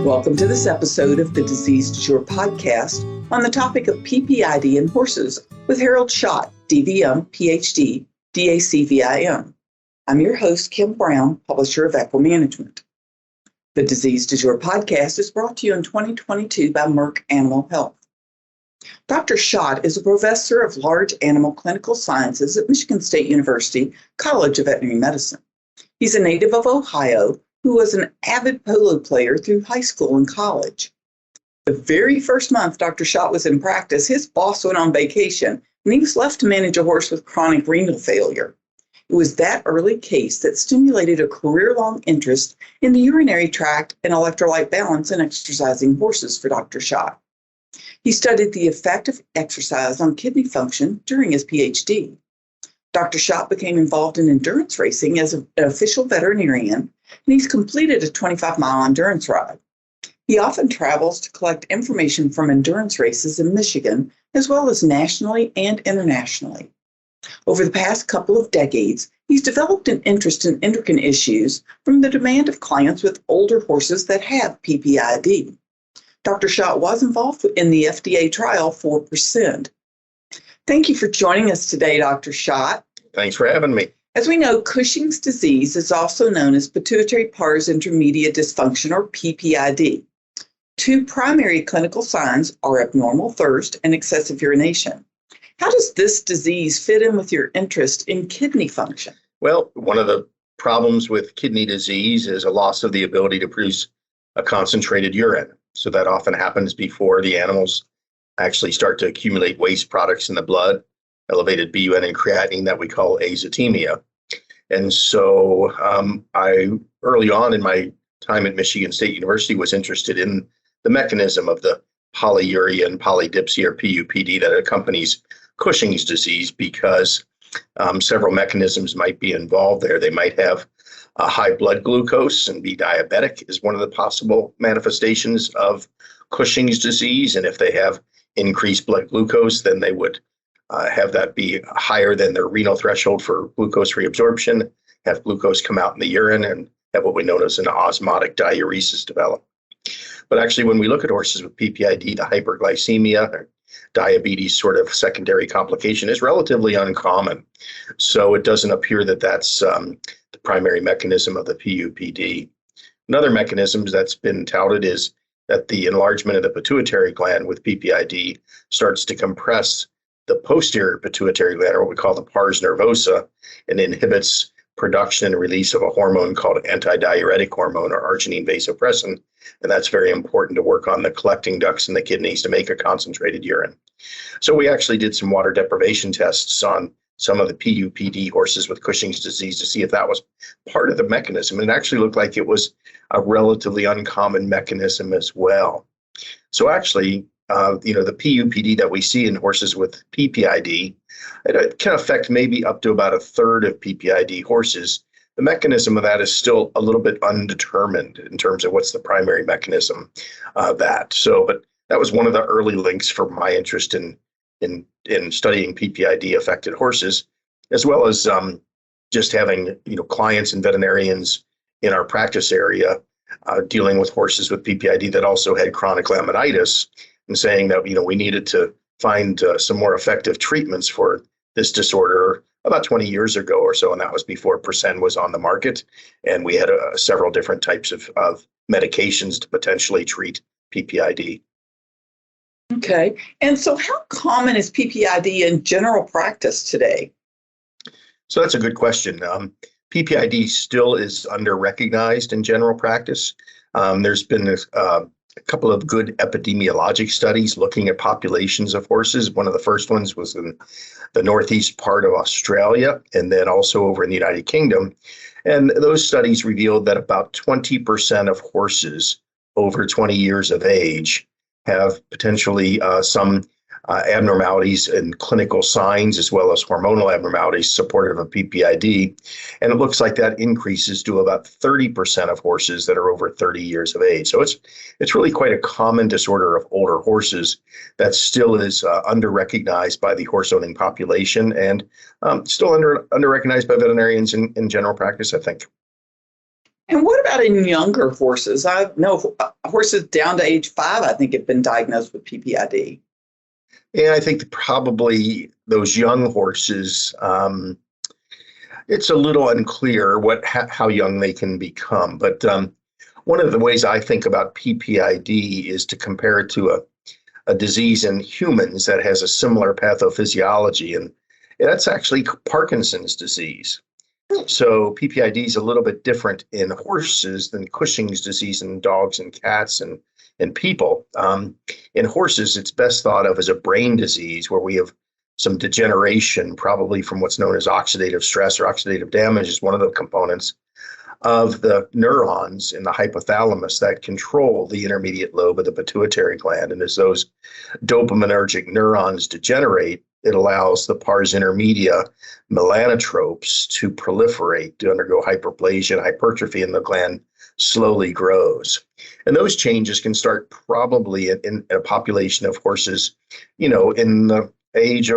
Welcome to this episode of the Disease Du Jour podcast on the topic of PPID in horses with Harold Schott, DVM, PhD, DACVIM. I'm your host, Kim Brown, publisher of Equine Management. The Disease Du Jour podcast is brought to you in 2022 by Merck Animal Health. Dr. Schott is a professor of large animal clinical sciences at Michigan State University College of Veterinary Medicine. He's a native of Ohio who was an avid polo player through high school and college. The very first month Dr. Schott was in practice, his boss went on vacation and he was left to manage a horse with chronic renal failure. It was that early case that stimulated a career-long interest in the urinary tract and electrolyte balance in exercising horses for Dr. Schott. He studied the effect of exercise on kidney function during his PhD. Dr. Schott became involved in endurance racing as an official veterinarian, and he's completed a 25-mile endurance ride. He often travels to collect information from endurance races in Michigan, as well as nationally and internationally. Over the past couple of decades, he's developed an interest in endocrine issues from the demand of clients with older horses that have PPID. Dr. Schott was involved in the FDA trial for Percent. Thank you for joining us today, Dr. Schott. Thanks for having me. As we know, Cushing's disease is also known as Pituitary pars intermedia dysfunction, or PPID. Two primary clinical signs are abnormal thirst and excessive urination. How does this disease fit in with your interest in kidney function? Well, one of the problems with kidney disease is a loss of the ability to produce a concentrated urine. So that often happens before the animals actually start to accumulate waste products in the blood, elevated BUN and creatinine that we call azotemia. And so I, early on in my time at Michigan State University, was interested in the mechanism of the polyuria and polydipsia, or PUPD, that accompanies Cushing's disease, because several mechanisms might be involved there. They might have a high blood glucose and be diabetic is one of the possible manifestations of Cushing's disease. And if they have increased blood glucose, then they would have that be higher than their renal threshold for glucose reabsorption, have glucose come out in the urine, and have what we know as an osmotic diuresis develop. But actually, when we look at horses with PPID, the hyperglycemia or diabetes sort of secondary complication is relatively uncommon. So it doesn't appear that that's the primary mechanism of the PUPD. Another mechanism that's been touted is that the enlargement of the pituitary gland with PPID starts to compress the posterior pituitary gland, or what we call the pars nervosa, and inhibits production and release of a hormone called antidiuretic hormone, or arginine vasopressin. And that's very important to work on the collecting ducts in the kidneys to make a concentrated urine. So we actually did some water deprivation tests on some of the PUPD horses with Cushing's disease to see if that was part of the mechanism. And it actually looked like it was a relatively uncommon mechanism as well. So actually, the PUPD that we see in horses with PPID, it can affect maybe up to about a third of PPID horses. The mechanism of that is still a little bit undetermined in terms of what's the primary mechanism of that. So, but that was one of the early links for my interest in studying PPID affected horses, as well as just having clients and veterinarians in our practice area dealing with horses with PPID that also had chronic laminitis, and saying that we needed to find some more effective treatments for this disorder about 20 years ago or so, and that was before Percent was on the market, and we had several different types of medications to potentially treat PPID. Okay, and so how common is PPID in general practice today? So that's a good question. PPID still is under-recognized in general practice. There's been a couple of good epidemiologic studies looking at populations of horses. One of the first ones was in the northeast part of Australia, and then also over in the United Kingdom. And those studies revealed that about 20% of horses over 20 years of age have potentially some abnormalities in clinical signs, as well as hormonal abnormalities supportive of PPID. And it looks like that increases to about 30% of horses that are over 30 years of age. So it's really quite a common disorder of older horses that still is under-recognized by the horse-owning population, and still under-recognized by veterinarians in general practice, I think. And what about in younger horses? I know horses down to age 5, I think, have been diagnosed with PPID. Yeah, I think probably those young horses, it's a little unclear how young they can become. But one of the ways I think about PPID is to compare it to a disease in humans that has a similar pathophysiology, and that's actually Parkinson's disease. So PPID is a little bit different in horses than Cushing's disease in dogs and cats and people. In horses, it's best thought of as a brain disease where we have some degeneration, probably from what's known as oxidative stress or oxidative damage is one of the components of the neurons in the hypothalamus that control the intermediate lobe of the pituitary gland. And as those dopaminergic neurons degenerate, it allows the pars intermedia melanotropes to proliferate, to undergo hyperplasia and hypertrophy, and the gland slowly grows. And those changes can start probably in a population of horses, in the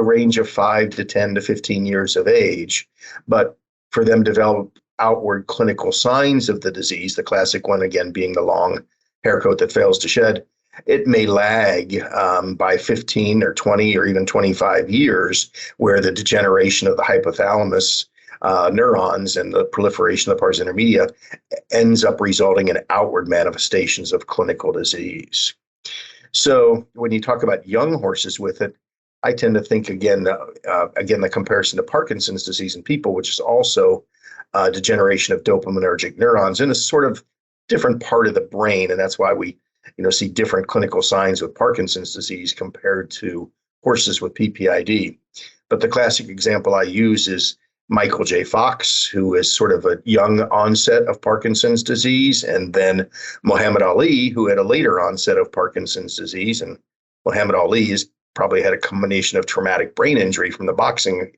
range of 5 to 10 to 15 years of age. But for them to develop outward clinical signs of the disease, the classic one again being the long hair coat that fails to shed, it may lag by 15 or 20 or even 25 years, where the degeneration of the hypothalamus neurons and the proliferation of the pars intermedia ends up resulting in outward manifestations of clinical disease. So when you talk about young horses with it, I tend to think again the comparison to Parkinson's disease in people, which is also degeneration of dopaminergic neurons in a sort of different part of the brain, and that's why we see different clinical signs with Parkinson's disease compared to horses with PPID. But the classic example I use is Michael J. Fox, who is sort of a young onset of Parkinson's disease, and then Muhammad Ali, who had a later onset of Parkinson's disease. And Muhammad Ali has probably had a combination of traumatic brain injury from the boxing,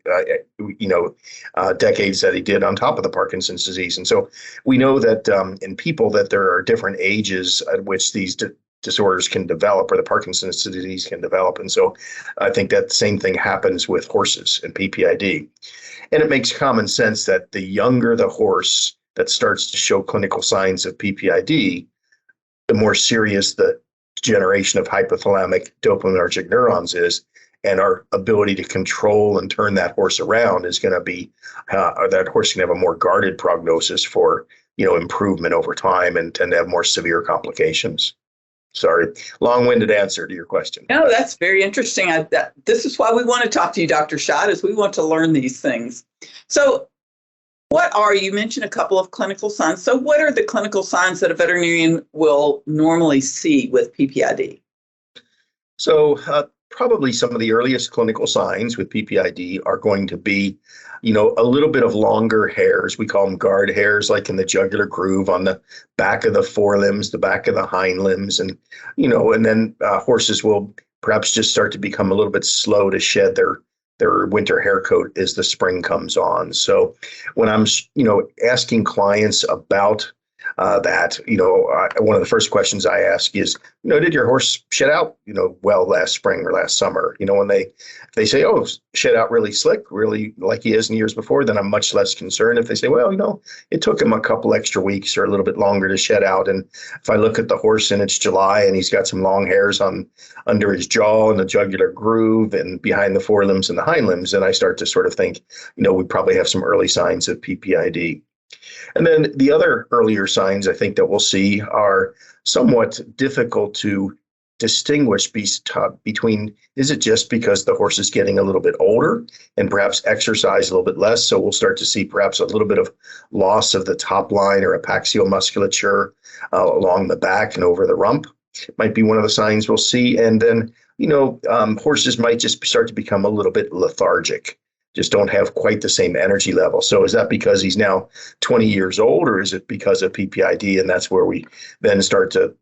decades that he did on top of the Parkinson's disease. And so we know that in people that there are different ages at which these disorders can develop, or the Parkinson's disease can develop. And so I think that same thing happens with horses and PPID. And it makes common sense that the younger the horse that starts to show clinical signs of PPID, the more serious the degeneration of hypothalamic dopaminergic neurons is, and our ability to control and turn that horse around is going to be, that horse can have a more guarded prognosis for, improvement over time and tend to have more severe complications. Sorry, long-winded answer to your question. No, that's very interesting. This is why we want to talk to you, Dr. Schott, is we want to learn these things. So you mentioned a couple of clinical signs. So what are the clinical signs that a veterinarian will normally see with PPID? So probably some of the earliest clinical signs with PPID are going to be, a little bit of longer hairs. We call them guard hairs, like in the jugular groove on the back of the forelimbs, the back of the hind limbs. And, and then horses will perhaps just start to become a little bit slow to shed their winter hair coat as the spring comes on. So when I'm, asking clients about that, one of the first questions I ask is, did your horse shed out, well last spring or last summer? When they say, oh, shed out really slick, really like he is in years before, then I'm much less concerned. If they say, well, it took him a couple extra weeks or a little bit longer to shed out. And if I look at the horse and it's July and he's got some long hairs under his jaw and the jugular groove and behind the forelimbs and the hind limbs, then I start to sort of think, we probably have some early signs of PPID. And then the other earlier signs I think that we'll see are somewhat difficult to distinguish between, is it just because the horse is getting a little bit older and perhaps exercise a little bit less? So we'll start to see perhaps a little bit of loss of the top line or apaxial musculature along the back and over the rump. Might be one of the signs we'll see. And then, horses might just start to become a little bit lethargic. Just don't have quite the same energy level. So is that because he's now 20 years old, or is it because of PPID? And that's where we then start to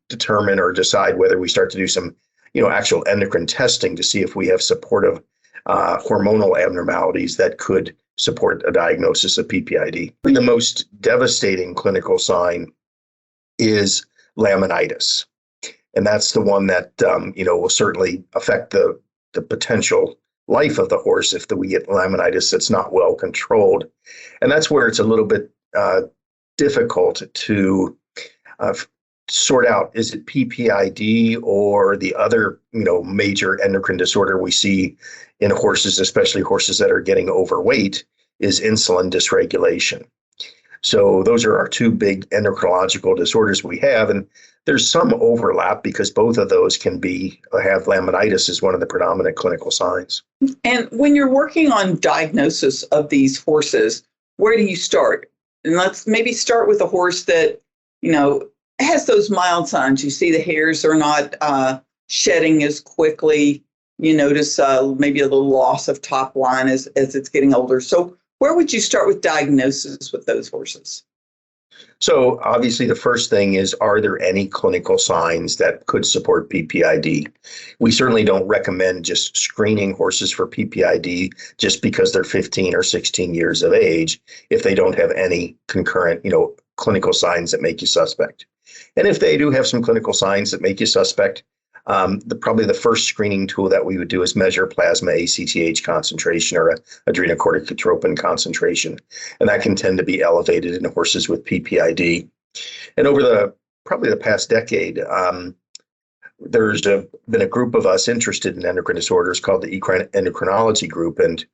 determine or decide whether we start to do some, actual endocrine testing to see if we have supportive hormonal abnormalities that could support a diagnosis of PPID. The most devastating clinical sign is laminitis. And that's the one that, will certainly affect the potential life of the horse if we get laminitis that's not well controlled. And that's where it's a little bit difficult to uh, sort out, is it PPID or the other, major endocrine disorder we see in horses, especially horses that are getting overweight, is insulin dysregulation. So those are our two big endocrinological disorders we have. And there's some overlap because both of those can have laminitis as one of the predominant clinical signs. And when you're working on diagnosis of these horses, where do you start? And let's maybe start with a horse that, has those mild signs. You see the hairs are not shedding as quickly. You notice maybe a little loss of top line as it's getting older. So where would you start with diagnosis with those horses? So obviously the first thing is, are there any clinical signs that could support PPID? We certainly don't recommend just screening horses for PPID just because they're 15 or 16 years of age if they don't have any concurrent, clinical signs that make you suspect. And if they do have some clinical signs that make you suspect, probably the first screening tool that we would do is measure plasma ACTH concentration or adrenocorticotropin concentration. And that can tend to be elevated in horses with PPID. And over probably the past decade, there's been a group of us interested in endocrine disorders called the Equine Endocrinology Group. And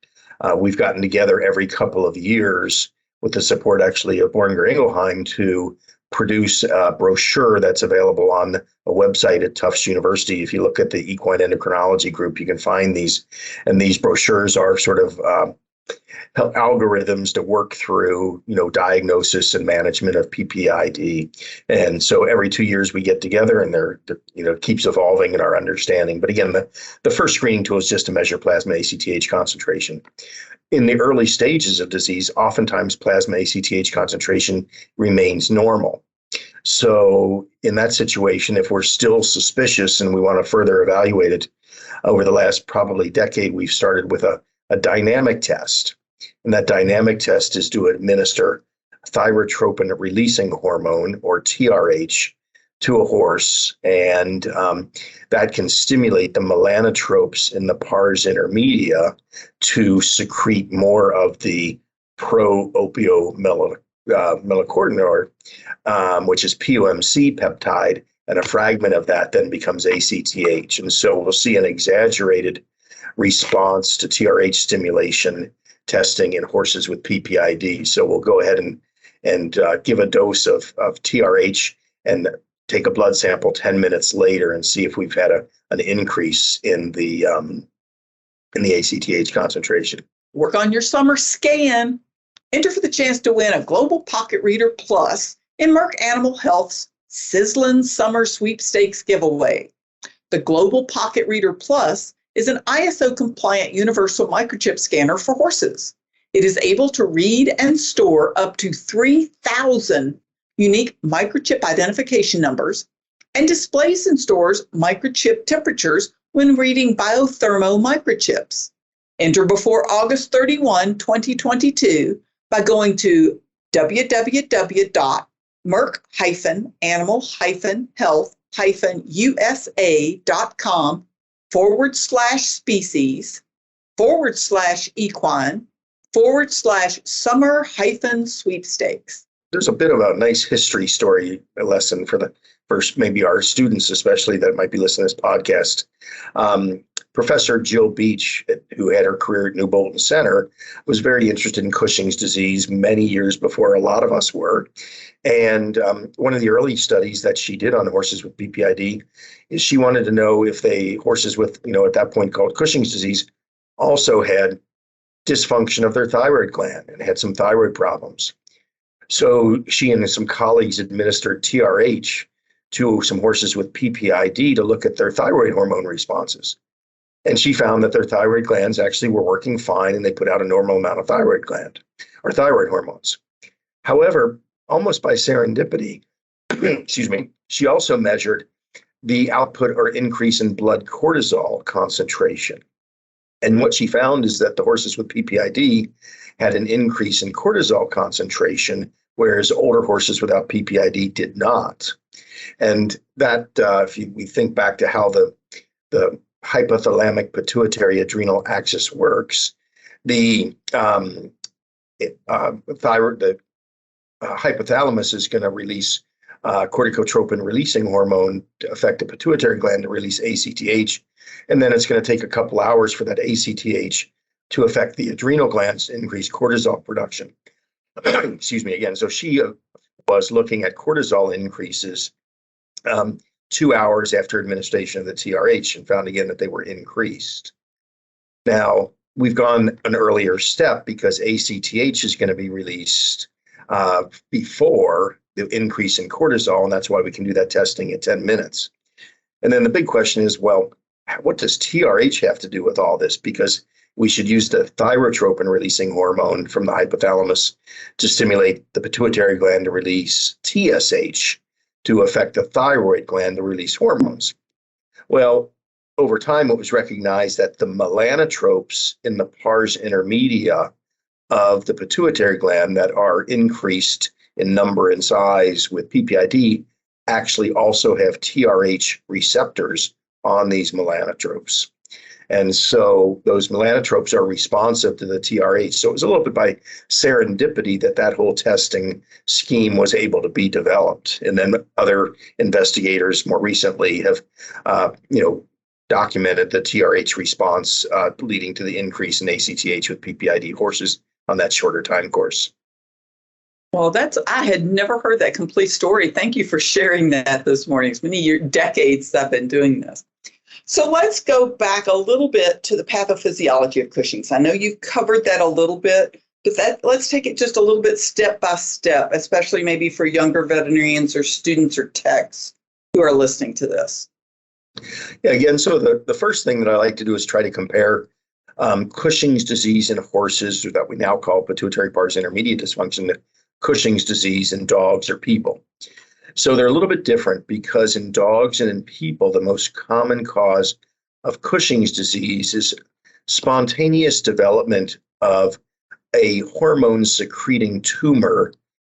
we've gotten together every couple of years with the support actually of Boehringer Ingelheim to produce a brochure that's available on a website at Tufts University. If you look at the Equine Endocrinology Group, you can find these. And these brochures are sort of algorithms to work through, diagnosis and management of PPID. And so every 2 years we get together, and they're keeps evolving in our understanding. But again, the first screening tool is just to measure plasma ACTH concentration. In the early stages of disease, oftentimes plasma ACTH concentration remains normal. So in that situation, if we're still suspicious and we want to further evaluate it, over the last probably decade, we've started with a dynamic test. And that dynamic test is to administer thyrotropin releasing hormone, or TRH, to a horse, and that can stimulate the melanotropes in the pars intermedia to secrete more of the pro-opiomelanocortin, which is POMC peptide, and a fragment of that then becomes ACTH. And so we'll see an exaggerated response to TRH stimulation testing in horses with PPID. So we'll go ahead and give a dose of TRH and take a blood sample 10 minutes later and see if we've had an increase in the ACTH concentration. Work on your summer scan. Enter for the chance to win a Global Pocket Reader Plus in Merck Animal Health's Sizzlin' Summer Sweepstakes giveaway. The Global Pocket Reader Plus is an ISO-compliant universal microchip scanner for horses. It is able to read and store up to 3,000 unique microchip identification numbers and displays and stores microchip temperatures when reading biothermo microchips. Enter before August 31, 2022 by going to www.merck-health-species/equine/summer-sweepstakes. There's a bit of a nice history story lesson for maybe our students, especially that might be listening to this podcast. Professor Jill Beach, who had her career at New Bolton Center, was very interested in Cushing's disease many years before a lot of us were. And one of the early studies that she did on horses with PPID is she wanted to know if horses with, at that point called Cushing's disease, also had dysfunction of their thyroid gland and had some thyroid problems. So she and some colleagues administered TRH to some horses with PPID to look at their thyroid hormone responses. And she found that their thyroid glands actually were working fine, and they put out a normal amount of thyroid gland or thyroid hormones. However, almost by serendipity, she also measured the output or increase in blood cortisol concentration. And what she found is that the horses with PPID had an increase in cortisol concentration, whereas older horses without PPID did not. And that, if we think back to how the hypothalamic pituitary adrenal axis works, the hypothalamus is going to release corticotropin releasing hormone to affect the pituitary gland to release ACTH. And then it's going to take a couple hours for that ACTH to affect the adrenal glands to increase cortisol production. Excuse me again. So she was looking at cortisol increases 2 hours after administration of the TRH and found again that they were increased. Now, we've gone an earlier step because ACTH is going to be released before the increase in cortisol, and that's why we can do that testing at 10 minutes. And then the big question is, well, what does TRH have to do with all this? Because we should use the thyrotropin releasing hormone from the hypothalamus to stimulate the pituitary gland to release TSH to affect the thyroid gland to release hormones. Well, over time, it was recognized that the melanotropes in the pars intermedia of the pituitary gland that are increased in number and size with PPID actually also have TRH receptors on these melanotropes. And so those melanotropes are responsive to the TRH. So it was a little bit by serendipity that whole testing scheme was able to be developed. And then other investigators more recently have, documented the TRH response leading to the increase in ACTH with PPID horses on that shorter time course. Well, I had never heard that complete story. Thank you for sharing that this morning. It's many decades I've been doing this. So let's go back a little bit to the pathophysiology of Cushing's. I know you've covered that a little bit, but let's take it just a little bit step by step, especially maybe for younger veterinarians or students or techs who are listening to this. Yeah, again, so the first thing that I like to do is try to compare Cushing's disease in horses, or that we now call pituitary pars intermedia dysfunction, to Cushing's disease in dogs or people. So they're a little bit different because in dogs and in people, the most common cause of Cushing's disease is spontaneous development of a hormone secreting tumor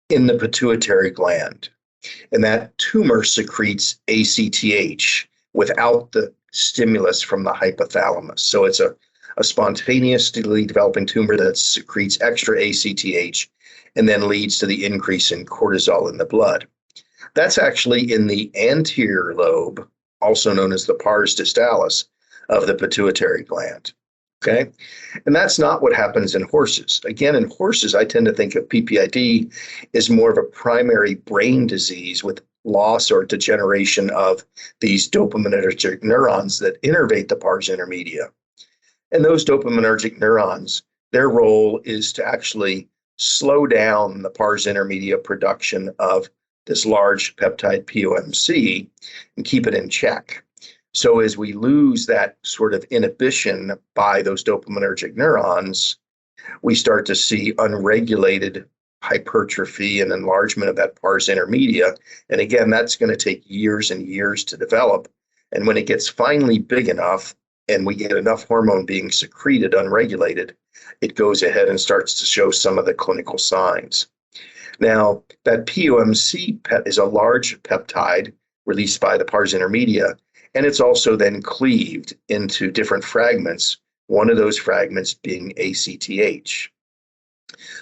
in the pituitary gland. And that tumor secretes ACTH without the stimulus from the hypothalamus. So it's a spontaneously developing tumor that secretes extra ACTH and then leads to the increase in cortisol in the blood. That's actually in the anterior lobe, also known as the pars distalis, of the pituitary gland. Okay? And that's not what happens in horses. Again, in horses, I tend to think of PPID as more of a primary brain disease with loss or degeneration of these dopaminergic neurons that innervate the pars intermedia. And those dopaminergic neurons, their role is to actually slow down the pars intermedia production of this large peptide POMC and keep it in check. So as we lose that sort of inhibition by those dopaminergic neurons, we start to see unregulated hypertrophy and enlargement of that pars intermedia. And again, that's going to take years and years to develop. And when it gets finally big enough and we get enough hormone being secreted unregulated, it goes ahead and starts to show some of the clinical signs. Now, that POMC is a large peptide released by the pars intermedia, and it's also then cleaved into different fragments, one of those fragments being ACTH.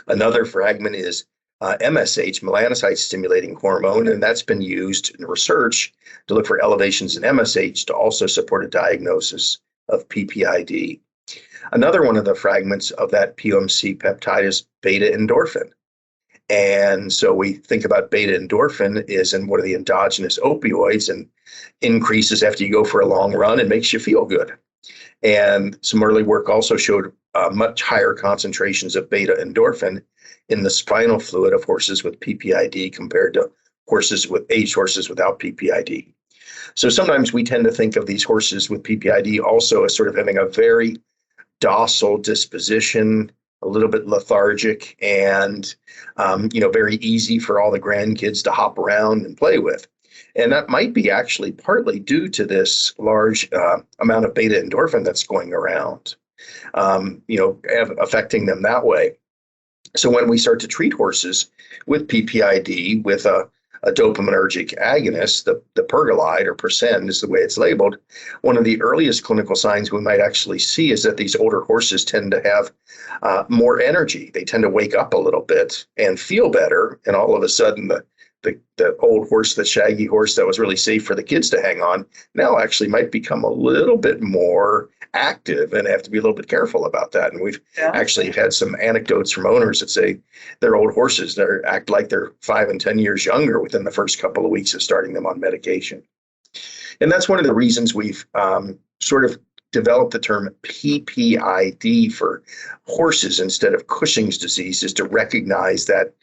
Another fragment is MSH, melanocyte-stimulating hormone, and that's been used in research to look for elevations in MSH to also support a diagnosis of PPID. Another one of the fragments of that POMC peptide is beta-endorphin. And so we think about beta-endorphin is in one of the endogenous opioids and increases after you go for a long run and makes you feel good. And some early work also showed much higher concentrations of beta-endorphin in the spinal fluid of horses with PPID compared to aged horses without PPID. So sometimes we tend to think of these horses with PPID also as sort of having a very docile disposition, a little bit lethargic, and very easy for all the grandkids to hop around and play with. And that might be actually partly due to this large amount of beta endorphin that's going around, affecting them that way. So when we start to treat horses with PPID with a a dopaminergic agonist, the pergolide or persen is the way it's labeled, one of the earliest clinical signs we might actually see is that these older horses tend to have more energy. They tend to wake up a little bit and feel better. And all of a sudden, the old horse, the shaggy horse that was really safe for the kids to hang on, now actually might become a little bit more active and have to be a little bit careful about that. And we've actually had some anecdotes from owners that say their old horses that act like they're 5 and 10 years younger within the first couple of weeks of starting them on medication. And that's one of the reasons we've sort of developed the term PPID for horses instead of Cushing's disease, is to recognize that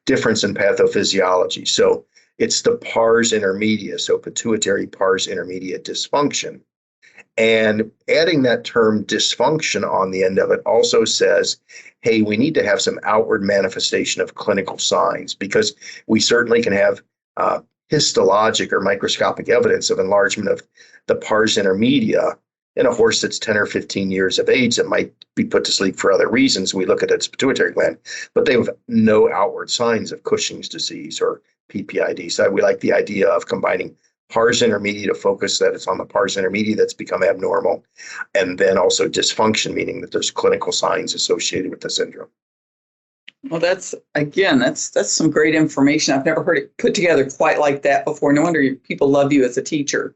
difference in pathophysiology. So it's the pars intermedia, so pituitary pars intermedia dysfunction. And adding that term dysfunction on the end of it also says, hey, we need to have some outward manifestation of clinical signs, because we certainly can have histologic or microscopic evidence of enlargement of the pars intermedia in a horse that's 10 or 15 years of age that might be put to sleep for other reasons. We look at its pituitary gland, but they have no outward signs of Cushing's disease or PPID. So we like the idea of combining pars intermedia to focus that it's on the pars intermedia that's become abnormal, and then also dysfunction, meaning that there's clinical signs associated with the syndrome. Well, that's some great information. I've never heard it put together quite like that before. No wonder people love you as a teacher.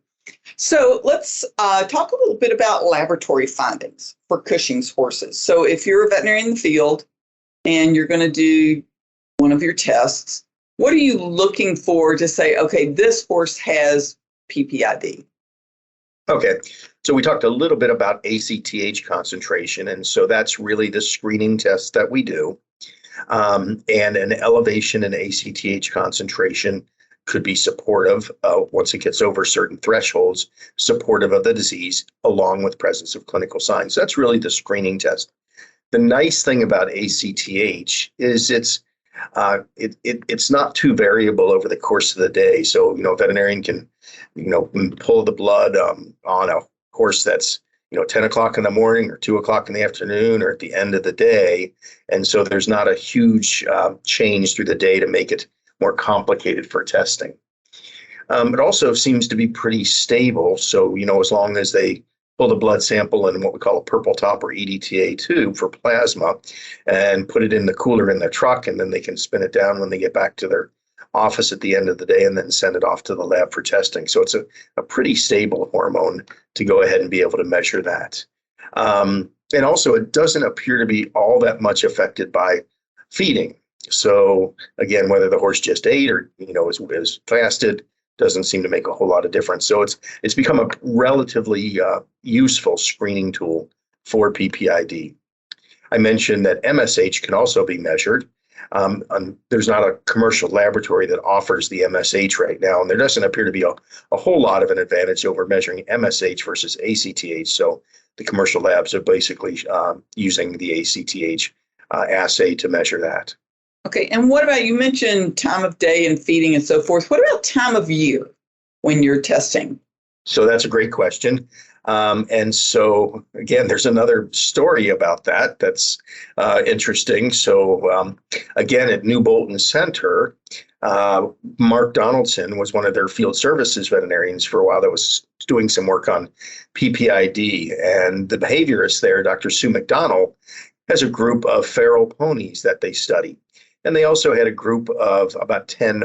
So let's talk a little bit about laboratory findings for Cushing's horses. So if you're a veterinarian in the field and you're going to do one of your tests, what are you looking for to say, okay, this horse has PPID? Okay, so we talked a little bit about ACTH concentration, and so that's really the screening test that we do. And an elevation in ACTH concentration could be supportive, once it gets over certain thresholds, supportive of the disease, along with presence of clinical signs. That's really the screening test. The nice thing about ACTH is it's not too variable over the course of the day. So, a veterinarian can, pull the blood on a horse that's, 10 o'clock in the morning or 2 o'clock in the afternoon or at the end of the day. And so there's not a huge change through the day to make it more complicated for testing. It also seems to be pretty stable. So, as long as they pull the blood sample in what we call a purple top or EDTA tube for plasma and put it in the cooler in their truck, and then they can spin it down when they get back to their office at the end of the day and then send it off to the lab for testing. So it's a pretty stable hormone to go ahead and be able to measure that. And also, it doesn't appear to be all that much affected by feeding. So again, whether the horse just ate or, is fasted, doesn't seem to make a whole lot of difference. So it's become a relatively useful screening tool for PPID. I mentioned that MSH can also be measured. There's not a commercial laboratory that offers the MSH right now, and there doesn't appear to be a whole lot of an advantage over measuring MSH versus ACTH. So the commercial labs are basically using the ACTH assay to measure that. Okay, and what about, you mentioned time of day and feeding and so forth. What about time of year when you're testing? So that's a great question. And so, again, there's another story about that that's interesting. So, again, at New Bolton Center, Mark Donaldson was one of their field services veterinarians for a while that was doing some work on PPID. And the behaviorist there, Dr. Sue McDonald, has a group of feral ponies that they study. And they also had a group of about 10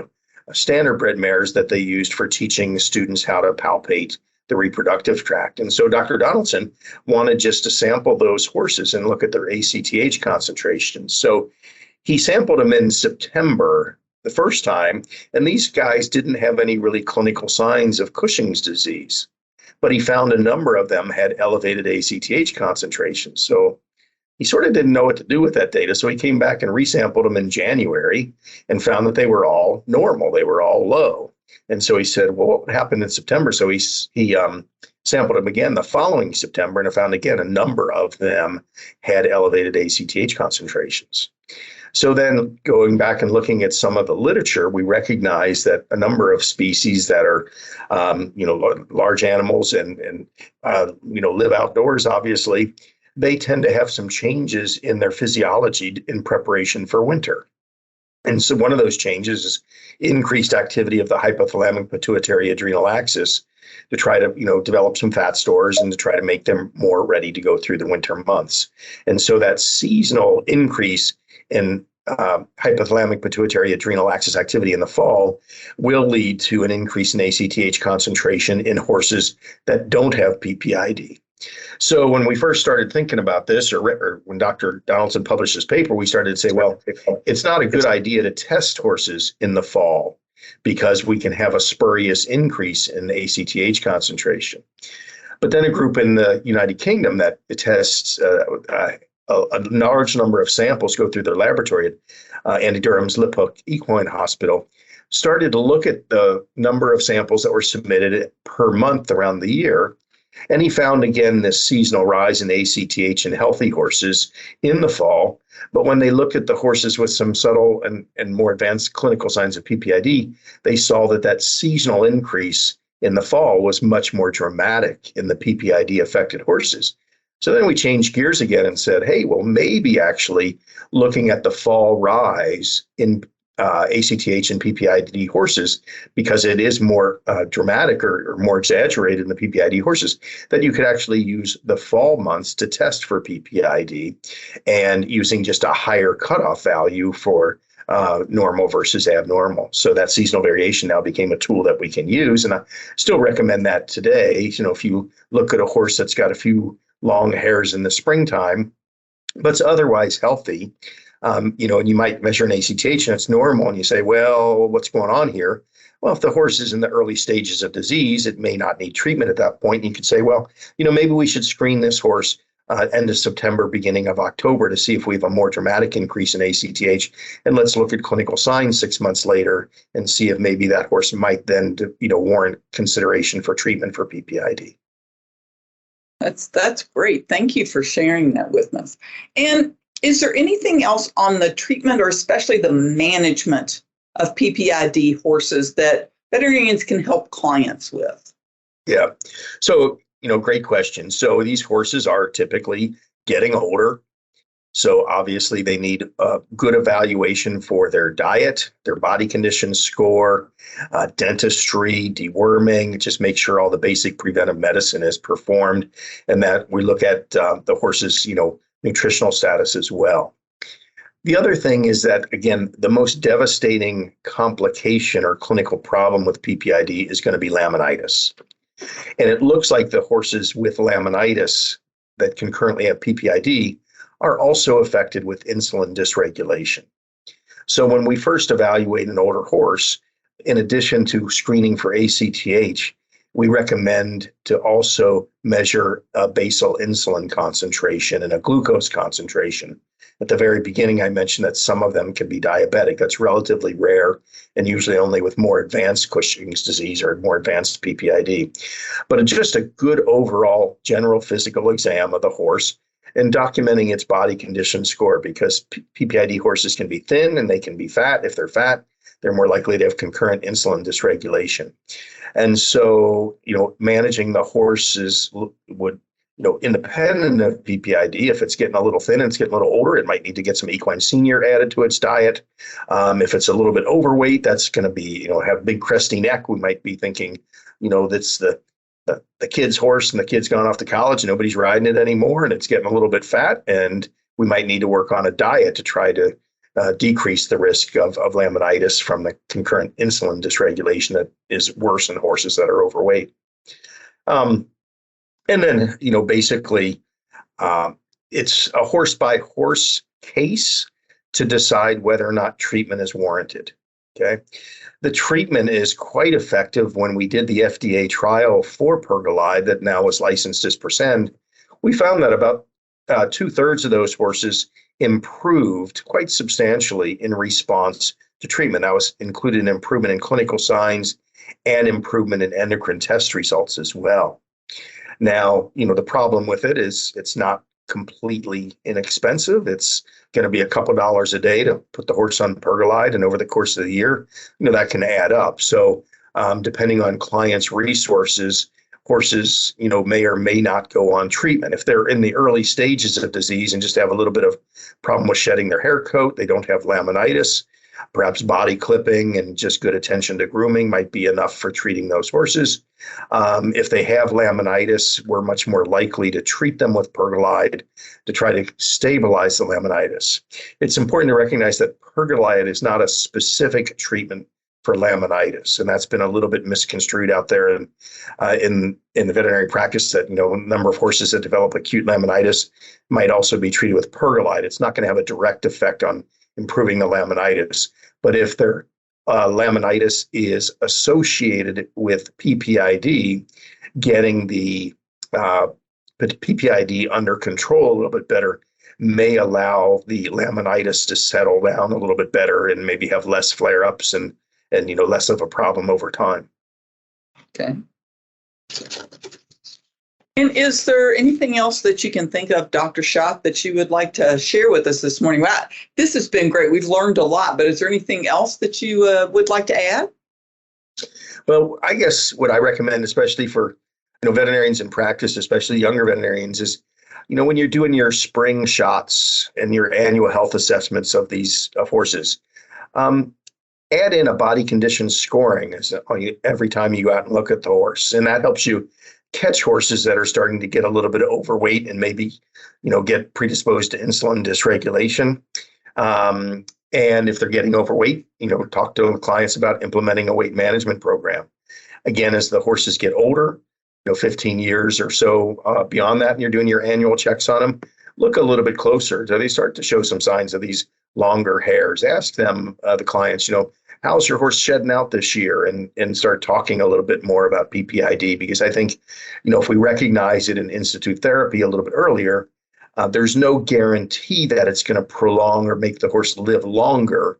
standardbred mares that they used for teaching students how to palpate the reproductive tract. And so Dr. Donaldson wanted just to sample those horses and look at their ACTH concentrations. So he sampled them in September the first time, and these guys didn't have any really clinical signs of Cushing's disease, but he found a number of them had elevated ACTH concentrations. So he sort of didn't know what to do with that data. So he came back and resampled them in January and found that they were all normal. They were all low. And so he said, well, what happened in September? So he sampled them again the following September and found again a number of them had elevated ACTH concentrations. So then going back and looking at some of the literature, we recognize that a number of species that are, large animals and live outdoors, obviously, they tend to have some changes in their physiology in preparation for winter. And so one of those changes is increased activity of the hypothalamic pituitary adrenal axis to try to, develop some fat stores and to try to make them more ready to go through the winter months. And so that seasonal increase in hypothalamic pituitary adrenal axis activity in the fall will lead to an increase in ACTH concentration in horses that don't have PPID. So when we first started thinking about this, or when Dr. Donaldson published his paper, we started to say, well, it's not a good idea to test horses in the fall because we can have a spurious increase in the ACTH concentration. But then a group in the United Kingdom that tests a large number of samples go through their laboratory at Andy Durham's Liphook Equine Hospital started to look at the number of samples that were submitted per month around the year. And he found, again, this seasonal rise in ACTH in healthy horses in the fall. But when they looked at the horses with some subtle and more advanced clinical signs of PPID, they saw that seasonal increase in the fall was much more dramatic in the PPID affected horses. So then we changed gears again and said, hey, well, maybe actually looking at the fall rise in ACTH and PPID horses, because it is more dramatic or more exaggerated in the PPID horses, that you could actually use the fall months to test for PPID and using just a higher cutoff value for normal versus abnormal. So that seasonal variation now became a tool that we can use. And I still recommend that today. If you look at a horse that's got a few long hairs in the springtime, but it's otherwise healthy, and you might measure an ACTH and it's normal, and you say, well, what's going on here? Well, if the horse is in the early stages of disease, it may not need treatment at that point. And you could say, well, maybe we should screen this horse end of September, beginning of October to see if we have a more dramatic increase in ACTH. And let's look at clinical signs 6 months later and see if maybe that horse might then, warrant consideration for treatment for PPID. That's great. Thank you for sharing that with us. And is there anything else on the treatment or especially the management of PPID horses that veterinarians can help clients with? Yeah. So, great question. So these horses are typically getting older. So obviously they need a good evaluation for their diet, their body condition score, dentistry, deworming, just make sure all the basic preventive medicine is performed, and that we look at the horse's, nutritional status as well. The other thing is that, again, the most devastating complication or clinical problem with PPID is going to be laminitis. And it looks like the horses with laminitis that can currently have PPID are also affected with insulin dysregulation. So when we first evaluate an older horse, in addition to screening for ACTH, we recommend to also measure a basal insulin concentration and a glucose concentration. At the very beginning, I mentioned that some of them can be diabetic. That's relatively rare and usually only with more advanced Cushing's disease or more advanced PPID. But just a good overall general physical exam of the horse and documenting its body condition score, because PPID horses can be thin and they can be fat. If they're fat, they're more likely to have concurrent insulin dysregulation. And so, managing the horses would, independent of PPID, if it's getting a little thin and it's getting a little older, it might need to get some equine senior added to its diet. If it's a little bit overweight, that's going to be, have a big cresty neck. We might be thinking, that's the kid's horse and the kid's gone off to college and nobody's riding it anymore and it's getting a little bit fat, and we might need to work on a diet to try to decrease the risk of laminitis from the concurrent insulin dysregulation that is worse in horses that are overweight. And then, basically, it's a horse by horse case to decide whether or not treatment is warranted. Okay. The treatment is quite effective. When we did the FDA trial for Pergolide that now is licensed as Percend, we found that about 2/3 of those horses improved quite substantially in response to treatment. That was included an improvement in clinical signs and improvement in endocrine test results as well. Now, the problem with it is it's not completely inexpensive. It's going to be a couple dollars a day to put the horse on Pergolide, and over the course of the year, that can add up. So depending on clients' resources, horses, may or may not go on treatment. If they're in the early stages of disease and just have a little bit of problem with shedding their hair coat, they don't have laminitis, Perhaps body clipping and just good attention to grooming might be enough for treating those horses. If they have laminitis, we're much more likely to treat them with pergolide to try to stabilize the laminitis. It's important to recognize that pergolide is not a specific treatment for laminitis, and that's been a little bit misconstrued out there in the veterinary practice, that a number of horses that develop acute laminitis might also be treated with pergolide. It's not going to have a direct effect on improving the laminitis, but if their laminitis is associated with PPID, getting the PPID under control a little bit better may allow the laminitis to settle down a little bit better and maybe have less flare-ups and less of a problem over time. Okay. And is there anything else that you can think of, Dr. Schott, that you would like to share with us this morning? Wow, this has been great. We've learned a lot, but is there anything else that you would like to add? Well, I guess what I recommend, especially for veterinarians in practice, especially younger veterinarians, is when you're doing your spring shots and your annual health assessments of these horses, add in a body condition scoring every time you go out and look at the horse. And that helps you catch horses that are starting to get a little bit overweight and maybe, get predisposed to insulin dysregulation. And if they're getting overweight, talk to clients about implementing a weight management program. Again, as the horses get older, 15 years or so beyond that, and you're doing your annual checks on them, look a little bit closer. Do they start to show some signs of these longer hairs? Ask them, the clients, how's your horse shedding out this year? And start talking a little bit more about PPID, because I think, if we recognize it and institute therapy a little bit earlier, there's no guarantee that it's going to prolong or make the horse live longer.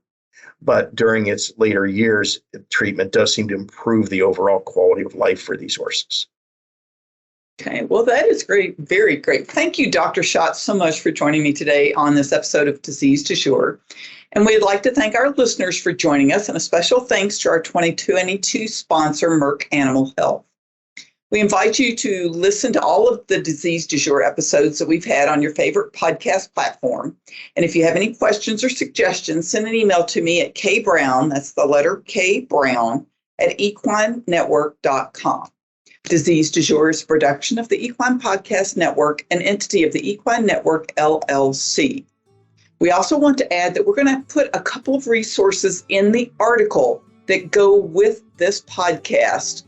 But during its later years, treatment does seem to improve the overall quality of life for these horses. Okay, well, that is great. Very great. Thank you, Dr. Schott, so much for joining me today on this episode of Disease du Jour. And we'd like to thank our listeners for joining us, and a special thanks to our 2022 sponsor, Merck Animal Health. We invite you to listen to all of the Disease du Jour episodes that we've had on your favorite podcast platform. And if you have any questions or suggestions, send an email to me at kbrown, that's the letter K Brown, at equinenetwork.com. Disease du Jour is a production of the Equine Podcast Network, an entity of the Equine Network, LLC. We also want to add that we're going to put a couple of resources in the article that go with this podcast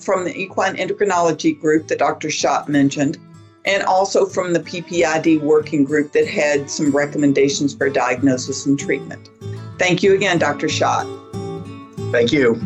from the Equine Endocrinology group that Dr. Schott mentioned, and also from the PPID working group that had some recommendations for diagnosis and treatment. Thank you again, Dr. Schott. Thank you.